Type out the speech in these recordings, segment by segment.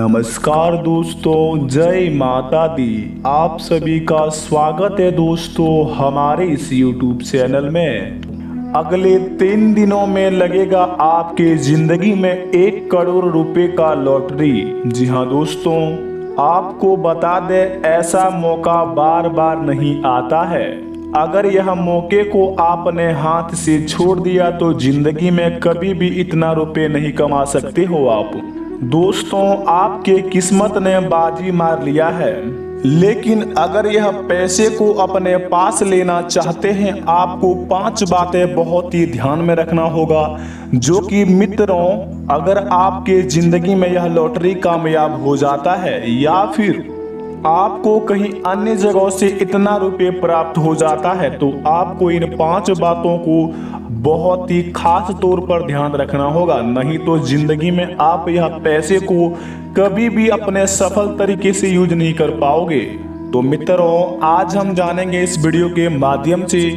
नमस्कार दोस्तों, जय माता दी। आप सभी का स्वागत है दोस्तों हमारे इस YouTube चैनल में। अगले 3 दिनों में लगेगा आपके जिंदगी में 1 करोड़ रुपए का लॉटरी। जी हाँ दोस्तों, आपको बता दें ऐसा मौका बार बार नहीं आता है। अगर यह मौके को आपने हाथ से छोड़ दिया तो जिंदगी में कभी भी इतना रुपए नहीं कमा सकते हो आप। दोस्तों, आपके किस्मत ने बाजी मार लिया है, लेकिन अगर यह पैसे को अपने पास लेना चाहते हैं आपको 5 बातें बहुत ही ध्यान में रखना होगा। जो कि मित्रों, अगर आपके जिंदगी में यह लॉटरी कामयाब हो जाता है या फिर आपको कहीं अन्य जगहों से इतना रुपए प्राप्त हो जाता है तो आपको इन 5 बातों को बहुत ही खास तौर पर ध्यान रखना होगा। नहीं तो जिंदगी में आप यह पैसे को कभी भी अपने सफल तरीके से यूज नहीं कर पाओगे। तो मित्रों, आज हम जानेंगे इस वीडियो के माध्यम से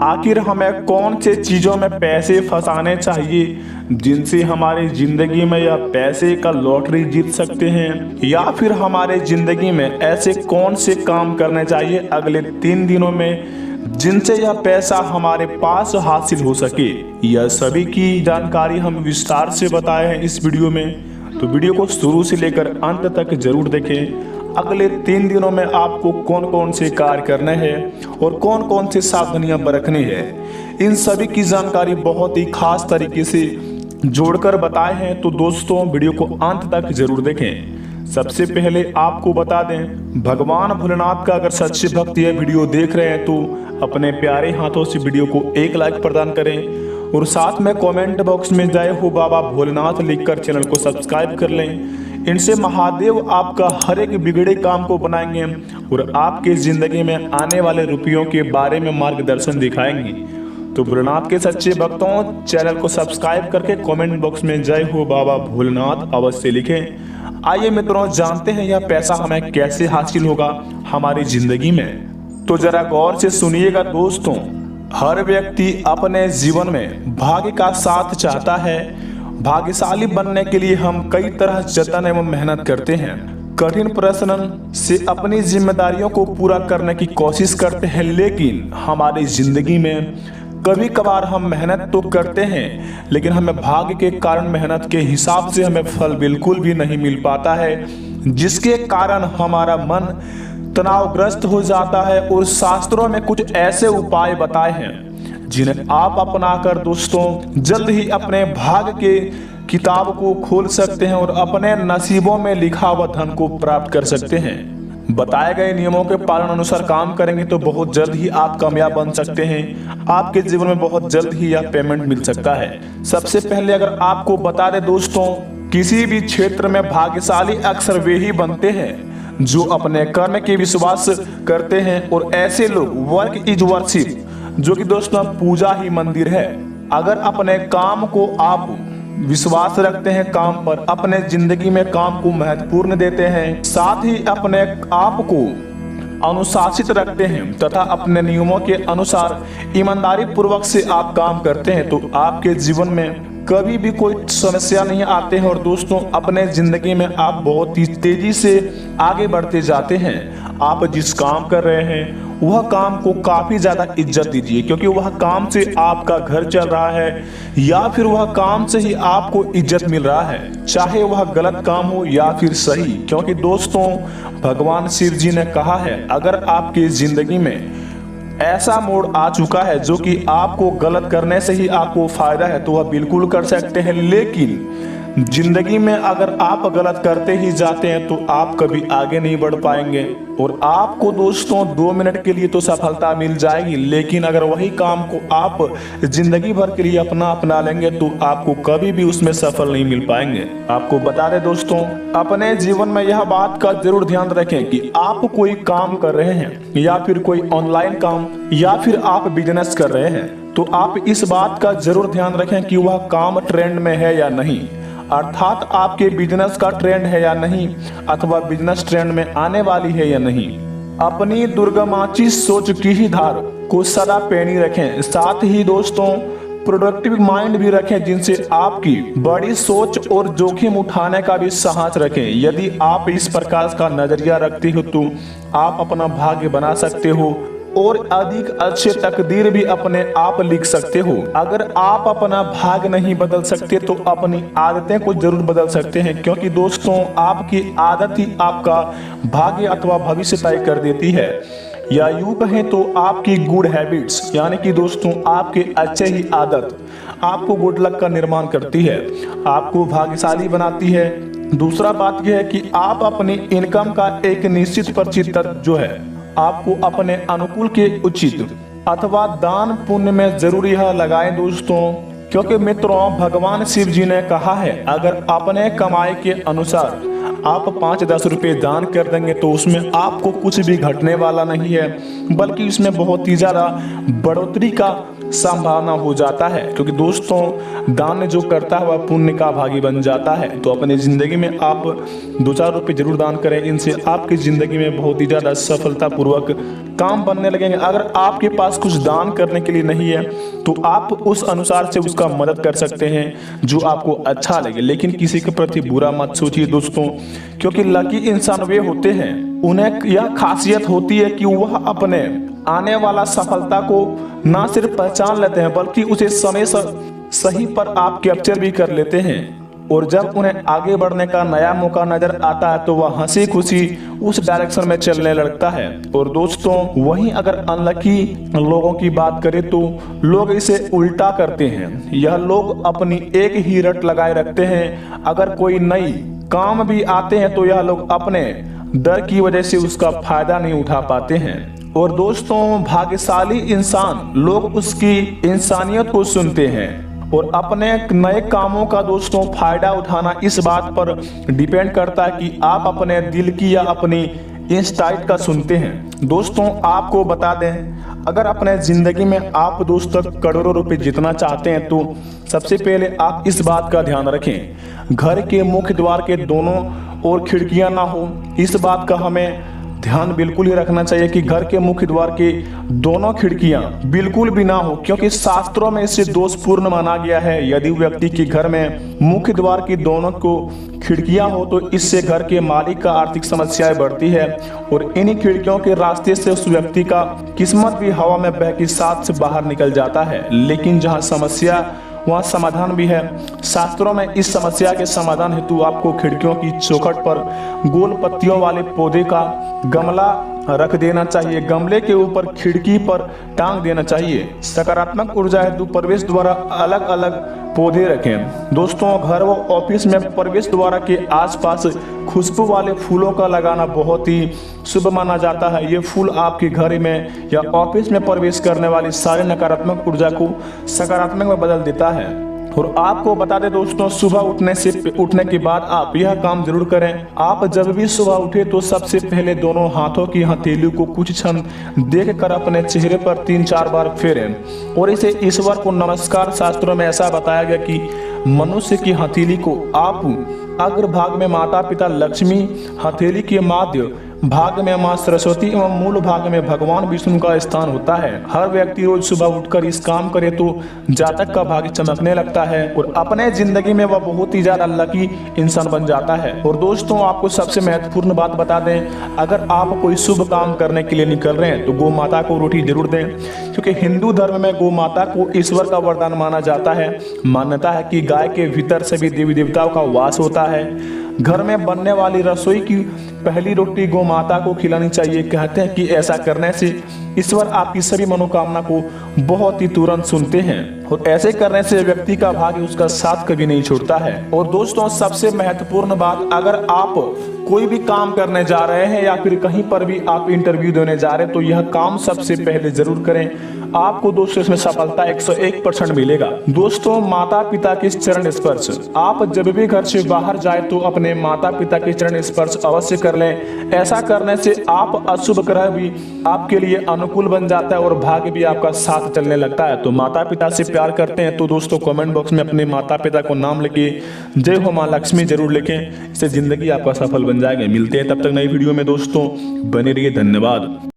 आखिर हमें कौन से चीजों में पैसे फंसाने चाहिए जिनसे हमारी जिंदगी में यह पैसे का लॉटरी जीत सकते हैं, या फिर हमारे जिंदगी में ऐसे कौन से काम करने चाहिए अगले 3 दिनों में जिनसे यह पैसा हमारे पास हासिल हो सके। यह सभी की जानकारी हम विस्तार से बताए हैं इस वीडियो में, तो वीडियो को शुरू से लेकर अंत तक जरूर देखें। अगले 3 दिनों में आपको कौन कौन से कार्य करने हैं और कौन कौन से सावधानियां बरतनी है, इन सभी की जानकारी बहुत ही खास तरीके से जोड़कर बताए हैं। तो दोस्तों, वीडियो को अंत तक जरूर देखें। सबसे पहले आपको बता दें, भगवान भोलेनाथ का अगर सच्चे भक्त यह वीडियो देख रहे हैं तो अपने प्यारे हाथों से वीडियो को 1 लाइक प्रदान करें और साथ में कमेंट बॉक्स में जय हो बाबा भोलेनाथ लिखकर चैनल को सब्सक्राइब कर लें। इनसे महादेव आपका हर एक बिगड़े काम को बनाएंगे और आपके जिंदगी में आने वाले रुपयों के बारे में मार्गदर्शन दिखाएंगे। तो भोलेनाथ के सच्चे भक्तों, चैनल को सब्सक्राइब करके कमेंट बॉक्स में जय हो बाबा भोलेनाथ अवश्य लिखें। आइए मित्रों, जानते हैं यह पैसा हमें कैसे हासिल होगा हमारी जिंदगी में। तो जरा गौर से सुनिएगा दोस्तों, हर व्यक्ति अपने जीवन में भाग्य का साथ चाहता है। भाग्यशाली बनने के लिए हम कई तरह जतन एवं मेहनत करते हैं, कठिन परिश्रम से अपनी जिम्मेदारियों को पूरा करने की कोशिश करते हैं, लेकिन हमारी जिंदगी में कभी कभार हम मेहनत तो करते हैं लेकिन हमें भाग्य के कारण मेहनत के हिसाब से हमें फल बिल्कुल भी नहीं मिल पाता है, जिसके कारण हमारा मन तनावग्रस्त हो जाता है। और शास्त्रों में कुछ ऐसे उपाय बताए हैं जिन्हें आप अपनाकर दोस्तों जल्द ही अपने भाग्य के किताब को खोल सकते हैं और अपने नसीबों में लिखा हुआ धन को प्राप्त कर सकते हैं। बताए गए नियमों के पालन अनुसार काम करेंगे तो बहुत जल्द ही आप कामयाब बन सकते हैं। आपके जीवन में बहुत जल्द ही यह पेमेंट मिल सकता है। सबसे पहले अगर आपको बता दें दोस्तों, किसी भी क्षेत्र में भाग्यशाली अक्सर वे ही बनते हैं जो अपने कर्म के विश्वास करते हैं, और ऐसे लोग वर्क इज वर्शिप, जो कि दोस्तों पूजा ही मंदिर है। अगर अपने काम को आप विश्वास रखते हैं, काम पर अपने जिंदगी में काम को महत्वपूर्ण देते हैं, साथ ही अपने आप को अनुशासित रखते हैं तथा अपने नियमों के अनुसार ईमानदारी पूर्वक से आप काम करते हैं, तो आपके जीवन में कभी भी कोई समस्या नहीं आते हैं और दोस्तों अपने जिंदगी में आप बहुत ही तेजी से आगे बढ़ते जाते हैं। आप जिस काम कर रहे हैं वह काम को काफी ज्यादा इज्जत दीजिए, क्योंकि वह काम से आपका घर चल रहा है या फिर वह काम से ही आपको इज्जत मिल रहा है, चाहे वह गलत काम हो या फिर सही। क्योंकि दोस्तों भगवान शिव जी ने कहा है, अगर आपकी जिंदगी में ऐसा मोड़ आ चुका है जो कि आपको गलत करने से ही आपको फायदा है तो वह बिल्कुल कर सकते हैं, लेकिन जिंदगी में अगर आप गलत करते ही जाते हैं तो आप कभी आगे नहीं बढ़ पाएंगे और आपको दोस्तों 2 मिनट के लिए तो सफलता मिल जाएगी, लेकिन अगर वही काम को आप जिंदगी भर के लिए अपना लेंगे तो आपको कभी भी उसमें सफल नहीं मिल पाएंगे। आपको बता दें दोस्तों, अपने जीवन में यह बात का जरूर ध्यान रखें कि आप कोई काम कर रहे हैं या फिर कोई ऑनलाइन काम या फिर आप बिजनेस कर रहे हैं, तो आप इस बात का जरूर ध्यान रखें कि वह काम ट्रेंड में है या नहीं, अर्थात आपके बिजनेस का ट्रेंड है या नहीं, अथवा बिजनेस ट्रेंड में आने वाली है या नहीं। अपनी दुर्गमाची सोच की ही धार को सदा पैनी रखें। साथ ही दोस्तों प्रोडक्टिव माइंड भी रखें, जिनसे आपकी बड़ी सोच और जोखिम उठाने का भी साहस रखें। यदि आप इस प्रकार का नजरिया रखते हो तो आप अपना भाग्य बना सकते हो और अधिक अच्छे तकदीर भी अपने आप लिख सकते हो। अगर आप अपना भाग्य नहीं बदल सकते तो अपनी आदतें को जरूर बदल सकते हैं, क्योंकि दोस्तों आपकी आदत ही आपका भाग्य अथवा भविष्य तय कर देती है। या यूं कहें तो आपकी गुड हैबिट्स यानी कि दोस्तों आपके अच्छे ही आदत आपको गुड लक का निर्माण करती है, आपको भाग्यशाली बनाती है। दूसरा बात यह है कि आप अपनी इनकम का एक निश्चित प्रतिशत जो है आपको अपने अनुकूल के उचित अथवा दान पुण्य में जरूर यह लगाएं दोस्तों, क्योंकि मित्रों भगवान शिव जी ने कहा है अगर अपने कमाई के अनुसार आप 5-10 रुपए दान कर देंगे तो उसमें आपको कुछ भी घटने वाला नहीं है, बल्कि इसमें बहुत ही ज्यादा बढ़ोतरी का संभावना हो जाता है। क्योंकि दोस्तों दान जो करता है वह पुण्य का भागी बन जाता है। तो अपनी जिंदगी में आप 2-4 रुपए जरूर दान करें, इनसे आपकी जिंदगी में बहुत ही ज्यादा सफलता पूर्वक काम बनने लगेंगे। अगर आपके पास कुछ दान करने के लिए नहीं है तो आप उस अनुसार से उसका मदद कर सकते हैं जो आपको अच्छा लगे, लेकिन किसी के प्रति बुरा मत सोचिए दोस्तों, क्योंकि लकी इंसान वे होते हैं उन्हें यह खासियत होती है कि वह अपने आने वाला सफलता को ना सिर्फ पहचान लेते हैं बल्कि उसे समय सही पर आप कैप्चर भी कर लेते हैं। और जब उन्हें आगे बढ़ने का नया मौका नजर आता है तो वह हंसी खुशी उस डायरेक्शन में चलने लगता है। और दोस्तों वहीं अगर अनलकी लोगों की बात करें तो लोग इसे उल्टा करते हैं। यह लोग अपनी एक ही रट लगाए रखते हैं, अगर कोई नई काम भी आते हैं तो यह लोग अपने डर की वजह से उसका फायदा नहीं उठा पाते हैं। और दोस्तों भाग्यशाली इंसान लोग उसकी इंसानियत को सुनते हैं और अपने नए कामों का दोस्तों फायदा उठाना इस बात पर डिपेंड करता है कि आप अपने दिल की या अपनी इंस्टाइट का सुनते हैं। दोस्तों आपको बता दें अगर अपने जिंदगी में आप दोस्तों करोड़ों रुपए जीतना चाहते हैं तो सबसे पहले आप इस बात का ध्यान रखें घर के मुख्य द्वार के दोनों ओर खिड़कियां ना हो। इस बात का हमें ध्यान बिल्कुल ही रखना चाहिए कि घर के मुख्य द्वार के दोनों खिड़कियां बिल्कुल भी ना हो, क्योंकि शास्त्रों में इसे दोषपूर्ण माना गया है। यदि व्यक्ति के घर में मुख्य द्वार की दोनों को खिड़कियां हो तो इससे घर के मालिक का आर्थिक समस्याएं बढ़ती है और इन्हीं खिड़कियों के रास्ते से उस व्यक्ति का किस्मत भी हवा में बह के साथ से बाहर निकल जाता है। लेकिन जहां समस्या वहाँ समाधान भी है। शास्त्रों में इस समस्या के समाधान हेतु आपको खिड़कियों की चौखट पर गोल पत्तियों वाले पौधे का गमला रख देना चाहिए, गमले के ऊपर खिड़की पर टांग देना चाहिए। सकारात्मक ऊर्जा हेतु प्रवेश द्वारा अलग अलग पौधे रखें। दोस्तों घर व ऑफिस में प्रवेश द्वार के आसपास खुशबू वाले फूलों का लगाना बहुत ही शुभ माना जाता है। ये फूल आपके घर में या ऑफिस में प्रवेश करने वाली सारी नकारात्मक ऊर्जा को सकारात्मक में बदल देता है। और आपको बता दें दोस्तों सुबह उठने के बाद आप यह काम जरूर करें। आप जब भी सुबह उठे तो सबसे पहले दोनों हाथों की हथेली को कुछ क्षण देखकर अपने चेहरे पर 3-4 बार फेरें और इसे ईश्वर को नमस्कार। शास्त्रों में ऐसा बताया गया कि मनुष्य की हथेली को आप अग्रभाग में माता पिता लक्ष्मी, हथेली के मध्य भाग में मां सरस्वती एवं मूल भाग में भगवान विष्णु का स्थान होता है। हर व्यक्ति रोज सुबह उठकर इस काम करे तो जातक का भाग्य चमकने लगता है और अपने जिंदगी में वह बहुत ही ज्यादा लकी इंसान बन जाता है। और दोस्तों आपको सबसे महत्वपूर्ण बात बता दें, अगर आप कोई शुभ काम करने के लिए निकल रहे हैं तो गौ माता को रोटी जरूर दें, क्योंकि हिंदू धर्म में गौ माता को ईश्वर का वरदान माना जाता है। मान्यता है कि गाय के भीतर सभी देवी देवताओं का वास होता है। घर में बनने वाली रसोई की पहली रोटी गौ माता को खिलानी चाहिए। कहते हैं कि ऐसा करने से ईश्वर आपकी सभी मनोकामना को बहुत ही तुरंत सुनते हैं और ऐसे करने से व्यक्ति का भाग्य उसका साथ कभी नहीं छोड़ता है। और दोस्तों सबसे महत्वपूर्ण बात, अगर आप कोई भी काम करने जा रहे हैं या फिर कहीं पर भी आप इंटरव्यू देने जा रहे हैं तो यह काम सबसे पहले जरूर करें। आपको दोस्तों इसमें सफलता 101% मिलेगा। दोस्तों माता पिता के चरण स्पर्श, आप जब भी घर से बाहर जाए तो अपने माता पिता के चरण स्पर्श अवश्य कर लें। ऐसा करने से आप अशुभ ग्रह भी आपके लिए अनुकूल बन जाता है और भाग्य भी आपका साथ चलने लगता है। तो माता पिता से प्यार करते हैं तो दोस्तों कमेंट बॉक्स में अपने माता पिता को नाम लिखे जय हो मां लक्ष्मी जरूर लिखें, इससे जिंदगी आपका सफल बन जाएगा। मिलते हैं तब तक नई वीडियो में दोस्तों, बने रहिए। धन्यवाद।